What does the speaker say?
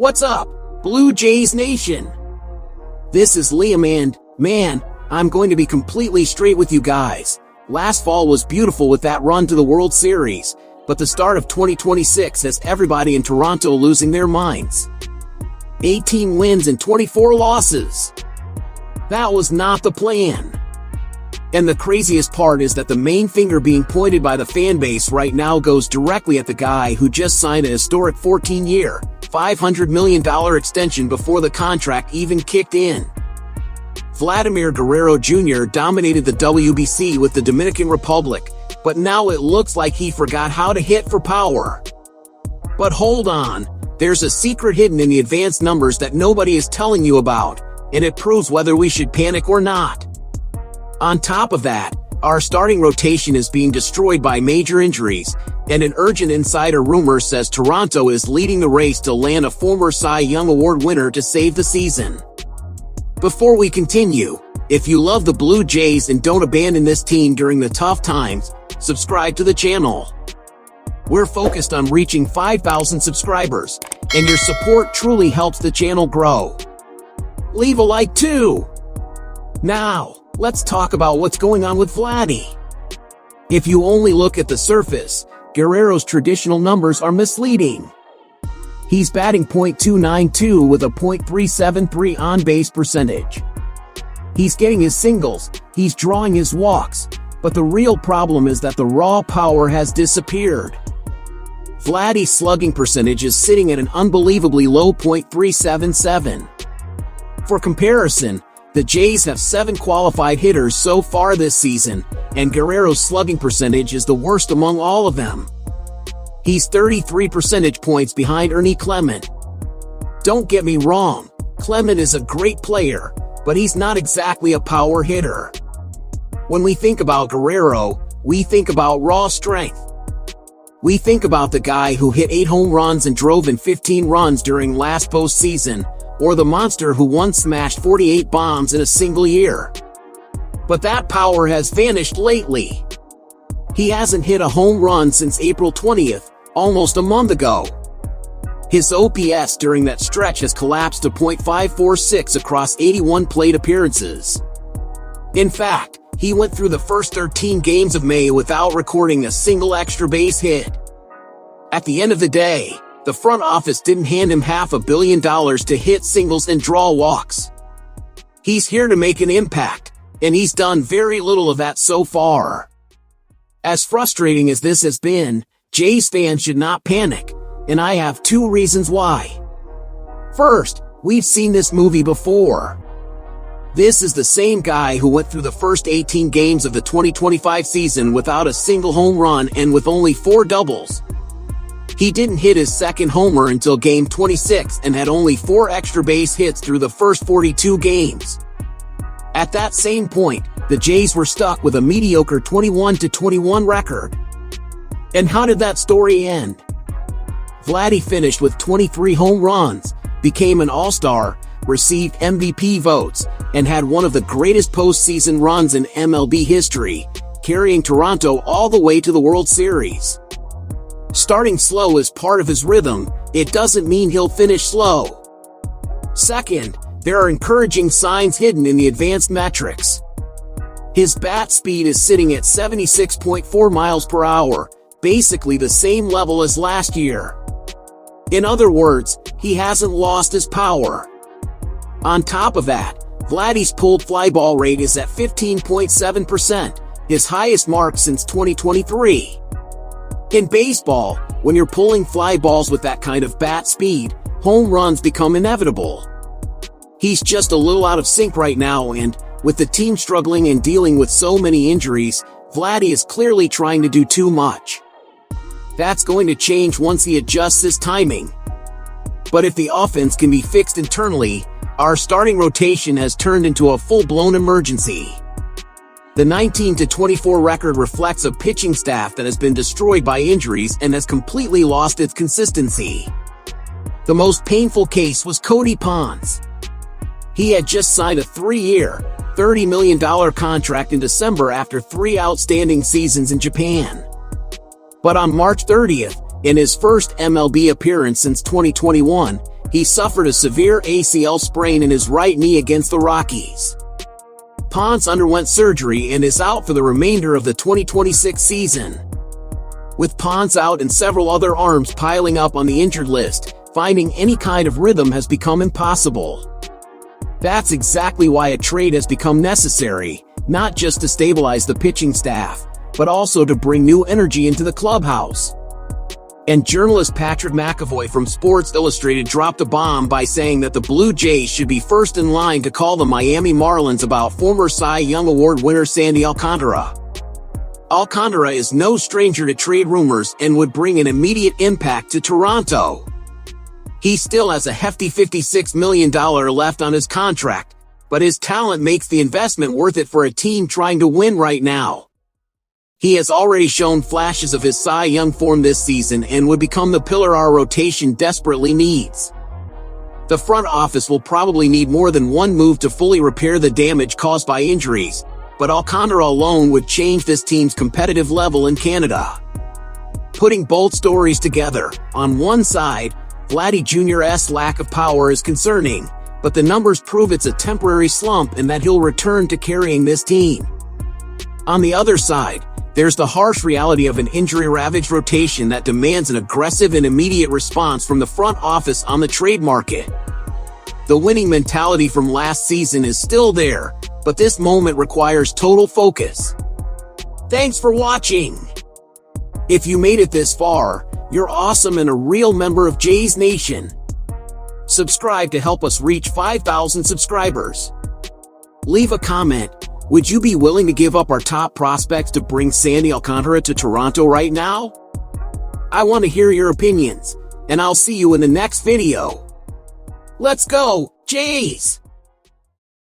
What's up, Blue Jays Nation? This is Liam and, man, I'm going to be completely straight with you guys. Last fall was beautiful with that run to the World Series, but the start of 2026 has everybody in Toronto losing their minds. 18 wins and 24 losses. That was not the plan. And the craziest part is that the main finger being pointed by the fan base right now goes directly at the guy who just signed a historic 14-year, $500 million extension before the contract even kicked in. Vladimir Guerrero Jr. dominated the WBC with the Dominican Republic, but now it looks like he forgot how to hit for power. But hold on, there's a secret hidden in the advanced numbers that nobody is telling you about, and it proves whether we should panic or not. On top of that, our starting rotation is being destroyed by major injuries, and an urgent insider rumor says Toronto is leading the race to land a former Cy Young Award winner to save the season. Before we continue, if you love the Blue Jays and don't abandon this team during the tough times, subscribe to the channel. We're focused on reaching 5,000 subscribers, and your support truly helps the channel grow. Leave a like too! Now, let's talk about what's going on with Vlatty. If you only look at the surface, Guerrero's traditional numbers are misleading. He's batting .292 with a .373 on-base percentage. He's getting his singles, he's drawing his walks, but the real problem is that the raw power has disappeared. Vladdy's slugging percentage is sitting at an unbelievably low .377. For comparison, the Jays have 7 qualified hitters so far this season, and Guerrero's slugging percentage is the worst among all of them. He's 33 percentage points behind Ernie Clement. Don't get me wrong, Clement is a great player, but he's not exactly a power hitter. When we think about Guerrero, we think about raw strength. We think about the guy who hit 8 home runs and drove in 15 runs during last postseason, or the monster who once smashed 48 bombs in a single year. But that power has vanished lately. He hasn't hit a home run since April 20th, almost a month ago. His OPS during that stretch has collapsed to .546 across 81 plate appearances. In fact, he went through the first 13 games of May without recording a single extra base hit. At the end of the day, the front office didn't hand him $500 million to hit singles and draw walks. He's here to make an impact, and he's done very little of that so far. As frustrating as this has been, Jays fans should not panic, and I have 2 reasons why. First, we've seen this movie before. This is the same guy who went through the first 18 games of the 2025 season without a single home run and with only 4 doubles. He didn't hit his second homer until game 26 and had only 4 extra base hits through the first 42 games. At that same point, the Jays were stuck with a mediocre 21-21 record. And how did that story end? Vlatty finished with 23 home runs, became an All-Star, received MVP votes, and had one of the greatest postseason runs in MLB history, carrying Toronto all the way to the World Series. Starting slow is part of his rhythm, it doesn't mean he'll finish slow. Second, there are encouraging signs hidden in the advanced metrics. His bat speed is sitting at 76.4 miles per hour, basically the same level as last year. In other words, he hasn't lost his power. On top of that, Vladdy's pulled fly ball rate is at 15.7%, his highest mark since 2023. In baseball, when you're pulling fly balls with that kind of bat speed, home runs become inevitable. He's just a little out of sync right now, and, with the team struggling and dealing with so many injuries, Vladdy is clearly trying to do too much. That's going to change once he adjusts his timing. But if the offense can be fixed internally, our starting rotation has turned into a full-blown emergency. The 19-24 record reflects a pitching staff that has been destroyed by injuries and has completely lost its consistency. The most painful case was Cody Ponce. He had just signed a 3-year, $30 million contract in December after 3 outstanding seasons in Japan. But on March 30th, In his first MLB appearance since 2021, he suffered a severe ACL sprain in his right knee against the Rockies. Ponce underwent surgery and is out for the remainder of the 2026 season. With Ponce out and several other arms piling up on the injured list, finding any kind of rhythm has become impossible. That's exactly why a trade has become necessary, not just to stabilize the pitching staff, but also to bring new energy into the clubhouse. And journalist Patrick McAvoy from Sports Illustrated dropped a bomb by saying that the Blue Jays should be first in line to call the Miami Marlins about former Cy Young Award winner Sandy Alcantara. Alcantara is no stranger to trade rumors and would bring an immediate impact to Toronto. He still has a hefty $56 million left on his contract, but his talent makes the investment worth it for a team trying to win right now. He has already shown flashes of his Cy Young form this season and would become the pillar our rotation desperately needs. The front office will probably need more than one move to fully repair the damage caused by injuries, but Alcantara alone would change this team's competitive level in Canada. Putting both stories together, on one side, Vladdy Jr.'s lack of power is concerning, but the numbers prove it's a temporary slump and that he'll return to carrying this team. On the other side, there's the harsh reality of an injury-ravaged rotation that demands an aggressive and immediate response from the front office on the trade market. The winning mentality from last season is still there, but this moment requires total focus. Thanks for watching. If you made it this far, you're awesome and a real member of Jays Nation. Subscribe to help us reach 5,000 subscribers. Leave a comment. Would you be willing to give up our top prospects to bring Sandy Alcantara to Toronto right now? I want to hear your opinions, and I'll see you in the next video. Let's go, Jays!